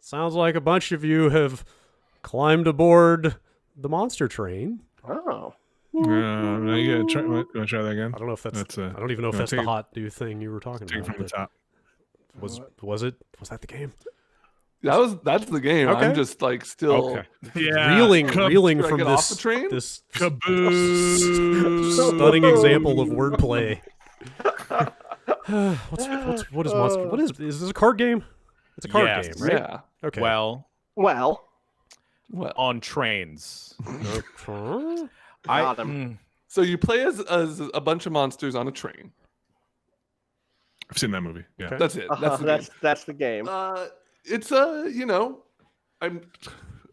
Sounds like a bunch of you have climbed aboard the monster train. Oh. You want to try that again? I don't know if that's I don't even know if no, that's the take it- hot new thing you were talking Take it about. from the top. Was that the game? That's the game. Okay. I'm just like still Yeah. reeling Should I from get this off the train? this Kaboom! stunning example of wordplay. What is monster? What is this a card game? It's a card Yes. game, right? Yeah. Okay. Well, Well, on trains. Huh? got him. So you play as a bunch of monsters on a train. I've seen that movie. Yeah. Okay. That's it. That's the game. That's the game. It's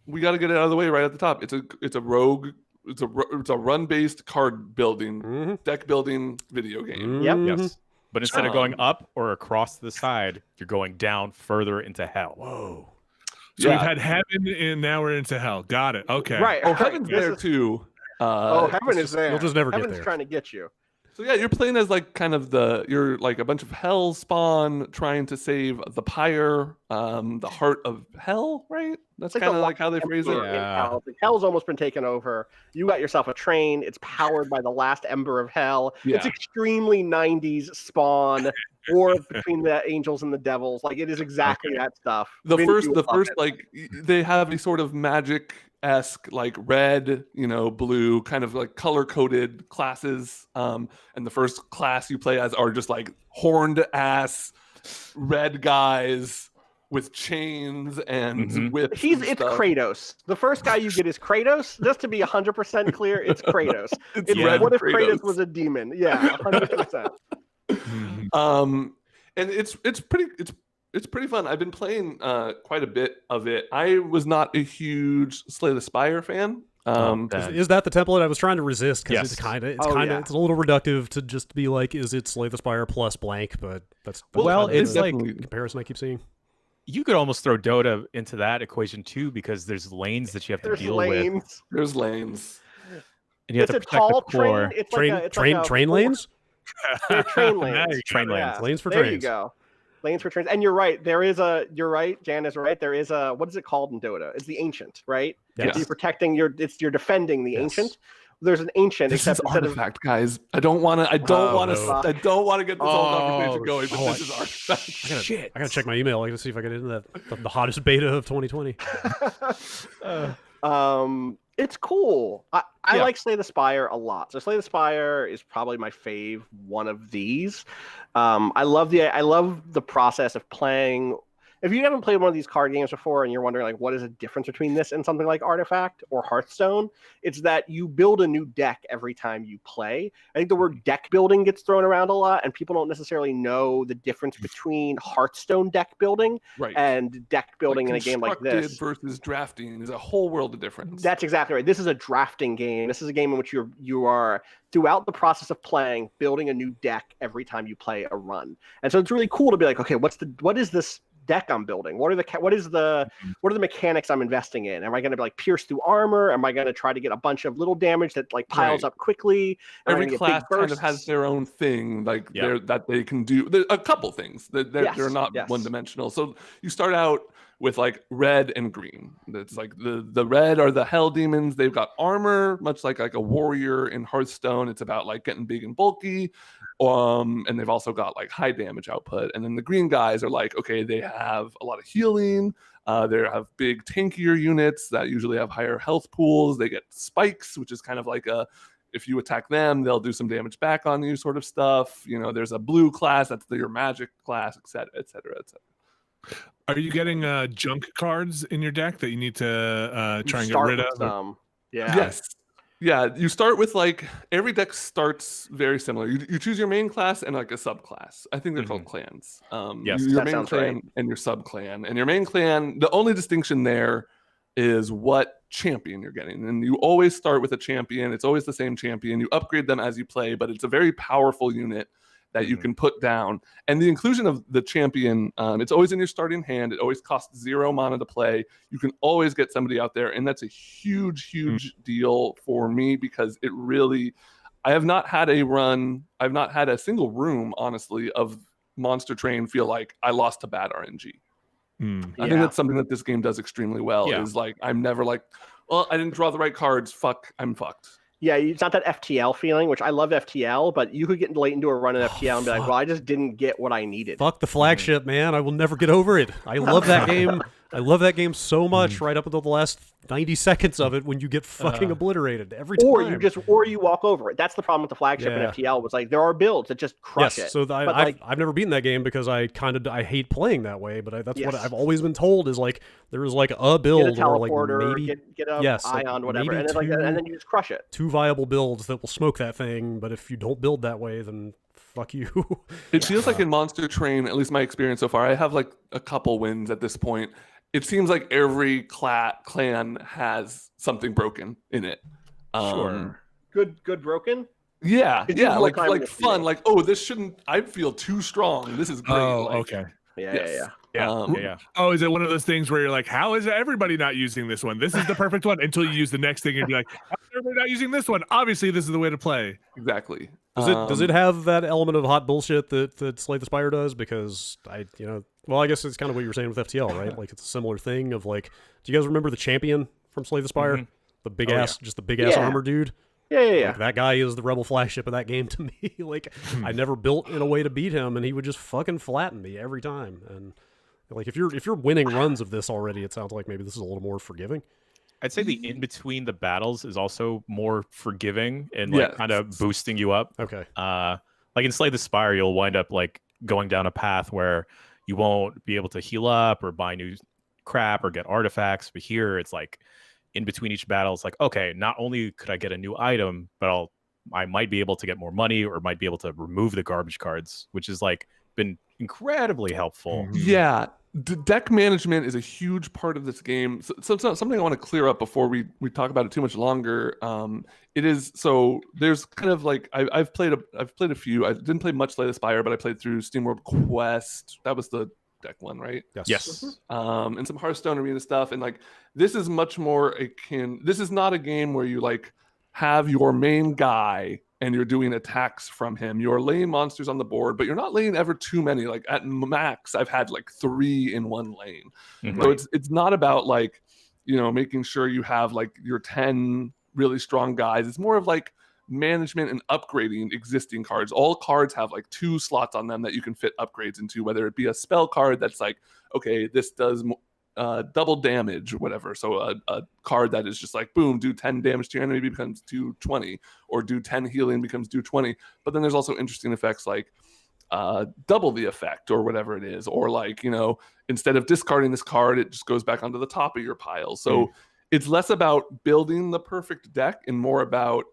we got to get it out of the way right at the top. It's a rogue. It's a run-based card building, deck building video game. Yep. Yes. But instead of going up or across the side, you're going down further into hell. Whoa. So Yeah. we've had heaven and now we're into hell. Got it. Okay. Right. Oh, right. heaven's This there is- too. heaven is there. You'll just never get Heaven's there. trying to get you. So yeah, you're playing as like kind of you're like a bunch of hell spawn trying to save the pyre, the heart of hell, right? That's It's kind of the like how they phrase emperor it. in Yeah. hell. Like, hell's almost been taken over. You got yourself a train. It's powered by the last ember of hell. It's Yeah. extremely 90s Spawn, war between the angels and the devils. Like it is exactly that stuff. The Vin, first you will love it. like they have a sort of magic-esque like red, blue kind of like color-coded classes. And the first class you play as are just like horned ass red guys with chains and whips. and It's stuff. Kratos. The first guy you get is Kratos. Just to be 100% clear, it's Kratos. It's red What if Kratos. Kratos was a demon? Yeah, 100%. And it's pretty fun. I've been playing quite a bit of it. I was not a huge Slay the Spire fan. Is that the template I was trying to resist? Because Yes. it's kind of yeah. it's a little reductive to just be like, is it Slay the Spire plus blank? But that's Well, kind of it's the like- comparison I keep seeing. You could almost throw Dota into that equation too, because there's lanes that you have to There's deal with, lanes. There's lanes. and you have It's to a protect tall the core. train. It's like a Train lanes? They're train lanes. Nice. Train lanes. Yeah. Lanes for there trains. you go. Lanes for trains. And you're right. You're right. Jan is right. There is what is it called in Dota? It's the ancient, right? Yes. You're protecting you're defending the Yes. ancient. There's an ancient, This except is instead of artifact, guys. I don't want to. I don't want to. no. I don't want to get this whole conversation Oh, going. But oh, this is artifact. I gotta check my email. I gotta see if I get into the hottest beta of 2020. it's cool. I Yeah. like Slay the Spire a lot. So Slay the Spire is probably my fave one of these. I love the process of playing. If you haven't played one of these card games before and you're wondering like what is the difference between this and something like Artifact or Hearthstone, it's that you build a new deck every time you play. I think the word deck building gets thrown around a lot and people don't necessarily know the difference between Hearthstone deck building Right. and deck building in a game like constructed this. versus drafting is a whole world of difference. That's exactly right. This is a drafting game. This is a game in which you are throughout the process of playing, building a new deck every time you play a run. And so it's really cool to be like, okay, what is this deck I'm building? What are the mechanics I'm investing in? Am I going to like pierce through armor? Am I going to try to get a bunch of little damage that like piles Right. up quickly? Am I Every gonna get class big kind of has bursts? their own thing, like Yeah. that they can do. There, a couple things that they're not yes. one dimensional. So you start out with like red and green. It's like the red are the hell demons. They've got armor, much like a warrior in Hearthstone. It's about like getting big and bulky. And they've also got like high damage output. And then the green guys are like, okay, they have a lot of healing. They have big tankier units that usually have higher health pools. They get spikes, which is kind of like if you attack them, they'll do some damage back on you sort of stuff. There's a blue class, that's your magic class, et cetera, et cetera, et cetera. Are you getting junk cards in your deck that you need to try and get Start rid with of? some. Yeah. Yes. Yeah, you start with like every deck starts very similar. You choose your main class and like a subclass. I think they're called clans. Yes, your that main sounds clan right. and your sub clan. And your main clan, the only distinction there is what champion you're getting. And you always start with a champion. It's always the same champion. You upgrade them as you play, but it's a very powerful unit that you can put down. And the inclusion of the champion, it's always in your starting hand. It always costs 0 mana to play. You can always get somebody out there. And that's a huge, huge deal for me because it really, I have not had a single room, honestly, of Monster Train feel like I lost to bad RNG. I think that's something that this game does extremely well. Yeah. Is like I'm never like, well, I didn't draw the right cards. Fuck, I'm fucked. Yeah, it's not that FTL feeling, which I love FTL, but you could get late into a run in FTL and be like, well, I just didn't get what I needed. Fuck the flagship, man. I will never get over it. I love that game. I love that game so much right up until the last 90 seconds of it when you get fucking obliterated every time. Or you walk over it. That's the problem with the flagship in FTL was like there are builds that just crush it. So I've never beaten that game because I hate playing that way, but that's what I've always been told is like there is like a build or like maybe get a ion, whatever, and then you just crush it. Two viable builds that will smoke that thing, but if you don't build that way, then fuck you. It feels like in Monster Train, at least my experience so far, I have like a couple wins at this point. It seems like every clan has something broken in it. Sure. Good broken? Yeah, like fun. Feel. Like, oh, this shouldn't. I feel too strong. This is great. Oh, like, okay. Yeah. Oh, is it one of those things where you're like, how is everybody not using this one? This is the perfect one until you use the next thing and be like, how is everybody not using this one? Obviously, this is the way to play. Exactly. Does it have that element of hot bullshit that Slay the Spire does? Because I guess it's kind of what you were saying with FTL, right? Like it's a similar thing of like, do you guys remember the champion from Slay the Spire? Mm-hmm. The big ass armor dude. Yeah. Like, that guy is the rebel flagship of that game to me. Like I never built in a way to beat him, and he would just fucking flatten me every time. And like if you're winning runs of this already, it sounds like maybe this is a little more forgiving. I'd say the in between the battles is also more forgiving and like kind of boosting you up. Okay. Like in Slay the Spire, you'll wind up like going down a path where you won't be able to heal up or buy new crap or get artifacts. But here it's like in between each battle, it's like, okay, not only could I get a new item, but I might be able to get more money or might be able to remove the garbage cards, which has like been incredibly helpful. Yeah. Deck management is a huge part of this game. So something I want to clear up before we talk about it too much longer. It is so there's kind of like I've played a few. I didn't play much Slay the Spire, but I played through SteamWorld Quest. That was the deck one, right? Yes. And some Hearthstone arena stuff. And like this is much more akin. This is not a game where you like have your main guy and you're doing attacks from him. You're laying monsters on the board, but you're not laying ever too many. Like at max, I've had like 3 in one lane. Mm-hmm. So it's not about like, making sure you have like your 10 really strong guys. It's more of like management and upgrading existing cards. All cards have like 2 slots on them that you can fit upgrades into, whether it be a spell card that's like, okay, this does double damage or whatever. So a card that is just like, boom, do 10 damage to your enemy becomes do 20, or do 10 healing becomes do 20. But then there's also interesting effects like double the effect or whatever it is. Or like, instead of discarding this card, it just goes back onto the top of your pile. So it's less about building the perfect deck and more about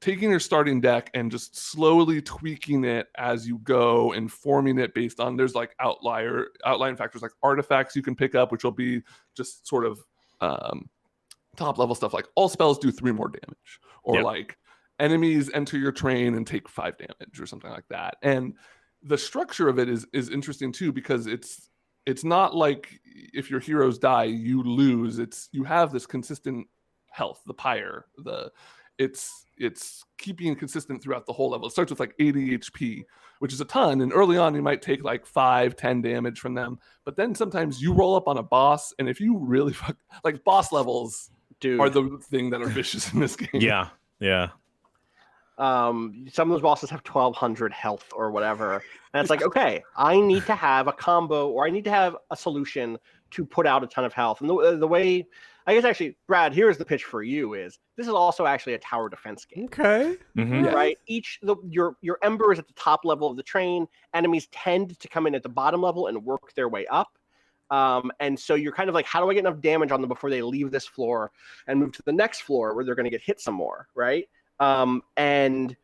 taking your starting deck and just slowly tweaking it as you go and forming it based on, there's like outline factors like artifacts you can pick up, which will be just sort of top level stuff like all spells do 3 more damage, or like enemies enter your train and take 5 damage or something like that. And the structure of it is interesting too, because it's not like if your heroes die, you lose. You have this consistent health, the pyre, it's keeping consistent throughout the whole level. It starts with like 80 HP, which is a ton. And early on, you might take like 5-10 damage from them. But then sometimes you roll up on a boss, and if you really like boss levels are the thing that are vicious in this game. Yeah. Some of those bosses have 1200 health or whatever. And it's like, okay, I need to have a combo, or I need to have a solution to put out a ton of health. And the way, I guess actually, Brad, here's the pitch for you is this is also actually a tower defense game. Okay. Mm-hmm. Right? Your ember is at the top level of the train. Enemies tend to come in at the bottom level and work their way up. And so you're kind of like, how do I get enough damage on them before they leave this floor and move to the next floor where they're going to get hit some more, right? And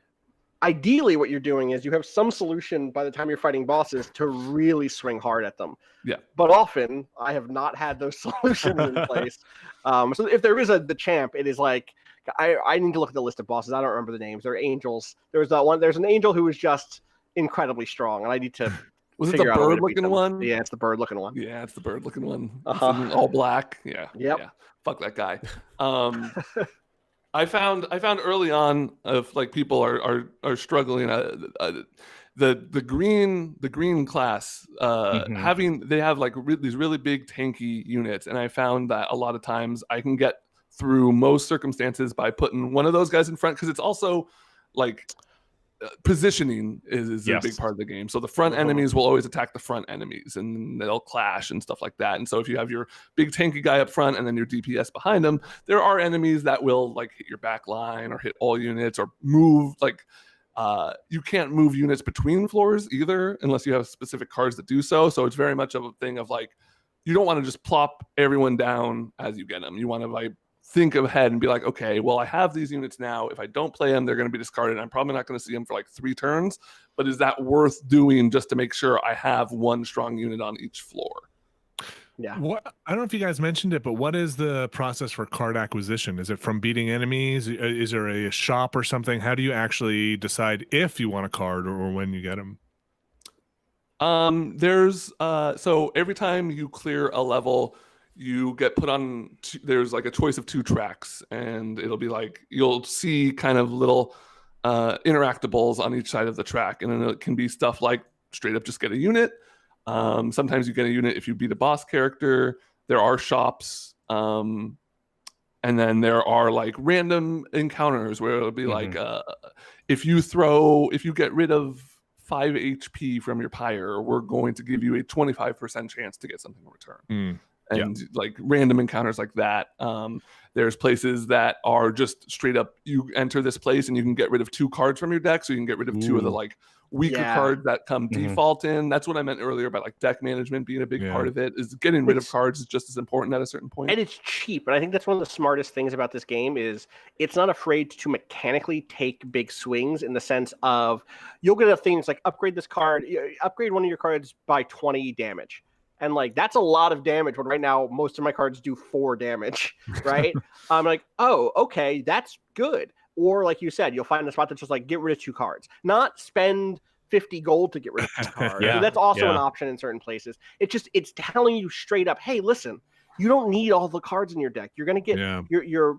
ideally what you're doing is you have some solution by the time you're fighting bosses to really swing hard at them. Yeah. But often I have not had those solutions in place. So if there is the champ, it is like, I need to look at the list of bosses. I don't remember the names. They're angels. There's an angel who is just incredibly strong, and I need to Was it the bird looking one? Yeah, it's the bird looking one. Yeah, it's the bird looking one. All black. Yeah. Yep. Yeah. Fuck that guy. I found early on of like people are struggling. the green class they have like these really big tanky units, and I found that a lot of times I can get through most circumstances by putting one of those guys in front, because it's also like positioning is a big part of the game. So the front enemies will always attack the front enemies, and they'll clash and stuff like that. And so if you have your big tanky guy up front and then your DPS behind them, there are enemies that will like hit your back line or hit all units or move like you can't move units between floors either unless you have specific cards that do so. So it's very much of a thing of like, you don't want to just plop everyone down as you get them. You want to like think ahead and be like, okay, well, I have these units now. If I don't play them, they're going to be discarded. I'm probably not going to see them for like 3 turns, but is that worth doing just to make sure I have one strong unit on each floor? Yeah. What, I don't know if you guys mentioned it, but what is the process for card acquisition? Is it from beating enemies? Is there a shop or something? How do you actually decide if you want a card or when you get them? There's so every time you clear a level, you get put on there's like a choice of 2 tracks, and it'll be like you'll see kind of little interactables on each side of the track, and then it can be stuff like straight up just get a unit. Sometimes you get a unit if you beat a boss character. There are shops, and then there are like random encounters where it'll be like if you get rid of 5 HP from your pyre, we're going to give you a 25% chance to get something in return. And like random encounters like that. There's places that are just straight up, you enter this place and you can get rid of 2 cards from your deck, so you can get rid of 2 of the like weaker cards that come default in. That's what I meant earlier about like deck management being a big part of it. Is getting rid of cards is just as important at a certain point. And it's cheap. And I think that's one of the smartest things about this game is it's not afraid to mechanically take big swings, in the sense of you'll get a thing that's like upgrade this card, upgrade one of your cards by 20 damage. And like that's a lot of damage when right now most of my cards do 4 damage, right? I'm like, oh, okay, that's good. Or like you said, you'll find a spot that's just like get rid of 2 cards, not spend 50 gold to get rid of 2 cards. So that's also an option in certain places. It's telling you straight up, hey, listen, you don't need all the cards in your deck. You're gonna get your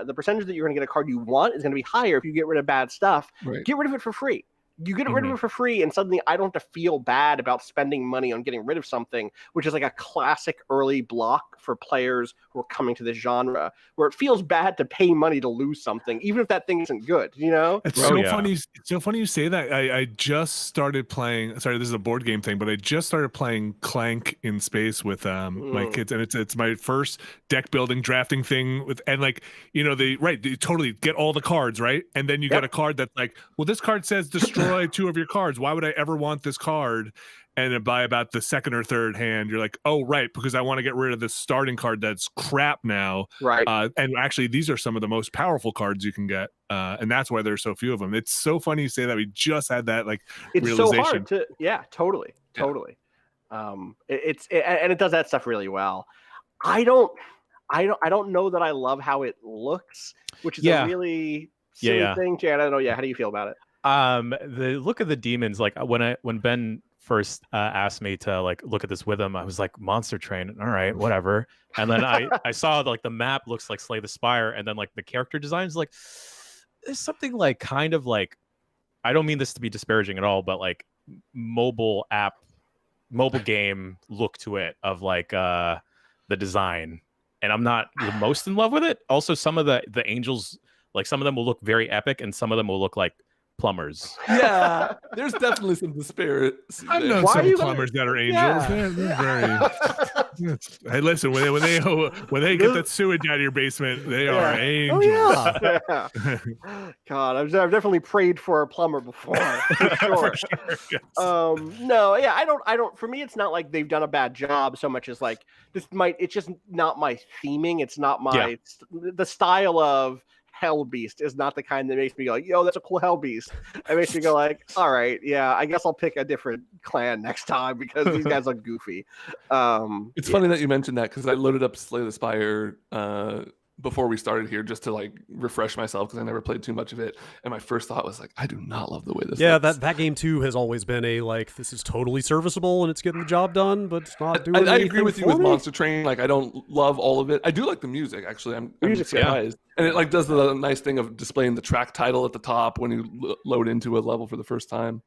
the percentage that you're gonna get a card you want is gonna be higher if you get rid of bad stuff. Right. Get rid of it for free. You get rid of it for free, and suddenly I don't have to feel bad about spending money on getting rid of something, which is like a classic early block for players who are coming to this genre, where it feels bad to pay money to lose something, even if that thing isn't good, you know? It's funny. It's so funny you say that. I just started playing, sorry, this is a board game thing, but I just started playing Clank in space with my kids, and it's my first deck building drafting thing with, and like, you know, they totally get all the cards, right? And then you get a card that's like, well, this card says destroy 2 of your cards. Why would I ever want this card? And then by about the second or third hand, you're like, oh, right, because I want to get rid of this starting card that's crap now. Right. And actually, these are some of the most powerful cards you can get. And that's why there's so few of them. It's so funny you say that. We just had that it's realization. So hard to, totally. And it does that stuff really well. I don't know that I love how it looks, which is a really silly thing. Jan, I don't know. How do you feel about it? The look of the demons, like when Ben first asked me to like look at this with him, I was like, Monster Train, all right, whatever. And then I saw like the map looks like Slay the Spire, and then like the character designs, like there's something like kind of like, I don't mean this to be disparaging at all, but like mobile game look to it of like the design, and I'm not the most in love with it. Also, some of the angels, like some of them will look very epic, and some of them will look like plumbers. Yeah, there's definitely some disparity. I've known some plumbers that are angels. They're very. Hey, listen, when they get that sewage out of your basement, they are angels. Oh, God, I've definitely prayed for a plumber before. For sure. Yes. No, I don't. For me, it's not like they've done a bad job so much as like it's just not my theming. It's not my the style of Hell Beast is not the kind that makes me go like, yo, that's a cool Hell Beast. It makes me go like, all right, yeah, I guess I'll pick a different clan next time because these guys look goofy. It's funny that you mentioned that, because I loaded up Slay the Spire before we started here just to like refresh myself, because I never played too much of it, and my first thought was like, I do not love the way this looks. that game too has always been a like, this is totally serviceable and it's getting the job done, but it's not doing I agree with you with Monster Train. Like, I don't love all of it. I do like the music, actually. I'm surprised. And it like does the nice thing of displaying the track title at the top when you load into a level for the first time.